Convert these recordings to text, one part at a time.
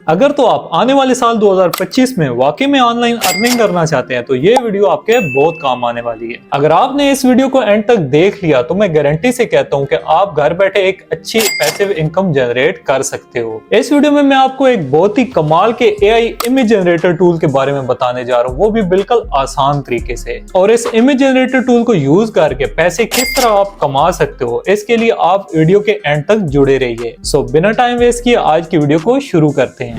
अगर तो आप आने वाले साल 2025 में वाकई में ऑनलाइन अर्निंग करना चाहते हैं तो ये वीडियो आपके बहुत काम आने वाली है। अगर आपने इस वीडियो को एंड तक देख लिया तो मैं गारंटी से कहता हूँ कि आप घर बैठे एक अच्छी पैसिव इनकम जनरेट कर सकते हो। इस वीडियो में मैं आपको एक बहुत ही कमाल के एआई इमेज जनरेटर टूल के बारे में बताने जा रहा हूँ, वो भी बिल्कुल आसान तरीके से। और इस इमेज जनरेटर टूल को यूज करके पैसे किस तरह आप कमा सकते हो, इसके लिए आप वीडियो के एंड तक जुड़े रहिए। सो बिना टाइम वेस्ट किए आज की वीडियो को शुरू करते हैं।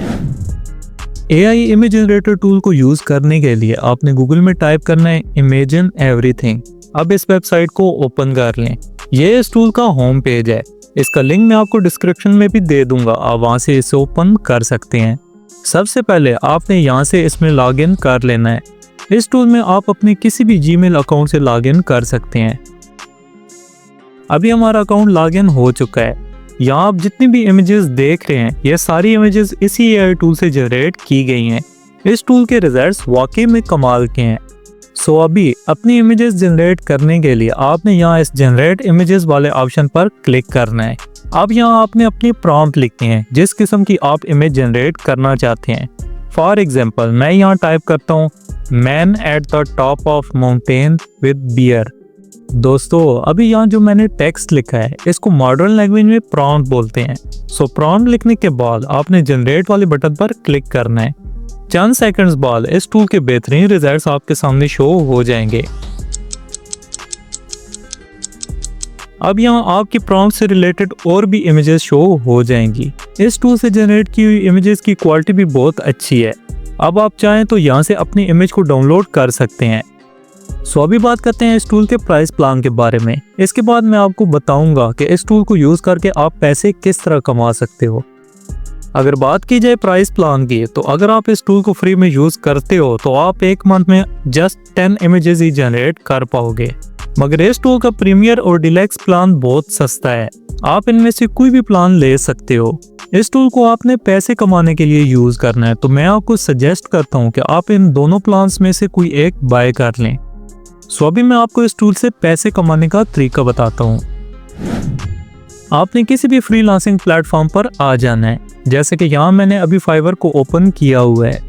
AI इमेज जनरेटर टूल को यूज करने के लिए आपने गूगल में टाइप करना है इमेजिन एवरीथिंग। अब इस वेबसाइट को ओपन कर लें। ये इस टूल का होम पेज है। इसका लिंक मैं आपको डिस्क्रिप्शन में भी दे दूंगा, आप वहां से इसे ओपन कर सकते हैं। सबसे पहले आपने यहाँ से इसमें लॉगिन कर लेना है। इस टूल में आप अपने किसी भी जीमेल अकाउंट से लॉगिन कर सकते हैं। अभी हमारा अकाउंट लॉगिन हो चुका है। यहाँ आप जितनी भी इमेजेस देख रहे हैं ये सारी इमेजेस इसी एआई टूल से जनरेट की गई हैं। इस टूल के रिजल्ट्स वाकई में कमाल के हैं। सो अभी अपनी इमेजेस जनरेट करने के लिए आपने यहाँ इस जनरेट इमेजेस वाले ऑप्शन पर क्लिक करना है। अब यहाँ आपने अपनी प्रॉम्प्ट लिखनी है जिस किस्म की आप इमेज जनरेट करना चाहते हैं। फॉर एग्जाम्पल मैं यहाँ टाइप करता हूँ man at the top of mountain with beer. दोस्तों अभी यहाँ जो मैंने टेक्स्ट लिखा है इसको मॉडर्न लैंग्वेज में प्रॉम्प्ट बोलते हैं। सो प्रॉम्प्ट लिखने के बाद आपने जनरेट वाले बटन पर क्लिक करना है। चंद सेकंड्स बाद इस टूल के बेहतरीन रिजल्ट्स आपके सामने शो हो जाएंगे। अब यहाँ आपकी प्रॉम्प्ट से रिलेटेड और भी इमेजेस शो हो जाएंगी। इस टूल से जनरेट की हुई इमेजेस की क्वालिटी भी बहुत अच्छी है। अब आप चाहें तो यहाँ से अपनी इमेज को डाउनलोड कर सकते हैं। सो अभी बात करते हैं इस टूल के प्राइस प्लान के बारे में। इसके बाद मैं आपको बताऊंगा कि इस टूल को यूज करके आप पैसे किस तरह कमा सकते हो। अगर बात की जाए प्राइस प्लान की तो अगर आप इस टूल को फ्री में यूज करते हो तो आप एक मंथ में जस्ट 10 इमेजेस ही जनरेट कर पाओगे। मगर इस टूल का प्रीमियर और डिलक्स प्लान बहुत सस्ता है। आप इनमें से कोई भी प्लान ले सकते हो। इस टूल को आपने पैसे कमाने के लिए यूज करना है तो मैं आपको सजेस्ट करता हूँ कि आप इन दोनों प्लान्स में से कोई एक बाय कर लें। सो अभी मैं आपको इस टूल से पैसे कमाने का तरीका बताता हूँ। आपने किसी भी फ्रीलांसिंग प्लेटफॉर्म पर आ जाना है। जैसे कि यहाँ मैंने अभी फाइवर को ओपन किया हुआ है।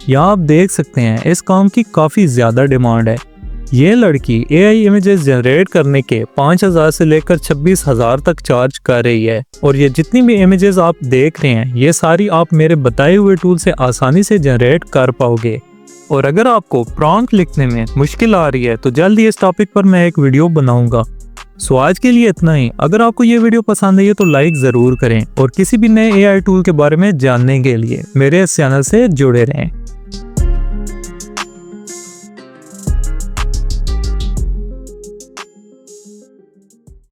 यहाँ आप देख सकते हैं इस काम की काफ़ी ज़्यादा डिमांड है। ये लड़की एआई इमेजेस जनरेट करने के 5,000 से लेकर 26,000 तक चार्ज कर रही है। और ये जितनी भी इमेजेस आप देख रहे हैं ये सारी आप मेरे बताए हुए टूल से आसानी से जनरेट कर पाओगे। और अगर आपको प्रॉम्प्ट लिखने में मुश्किल आ रही है तो जल्दी इस टॉपिक पर मैं एक वीडियो बनाऊंगा। सो आज के लिए इतना ही। अगर आपको ये वीडियो पसंद आई है तो लाइक ज़रूर करें और किसी भी नए एआई टूल के बारे में जानने के लिए मेरे इस चैनल से जुड़े रहें।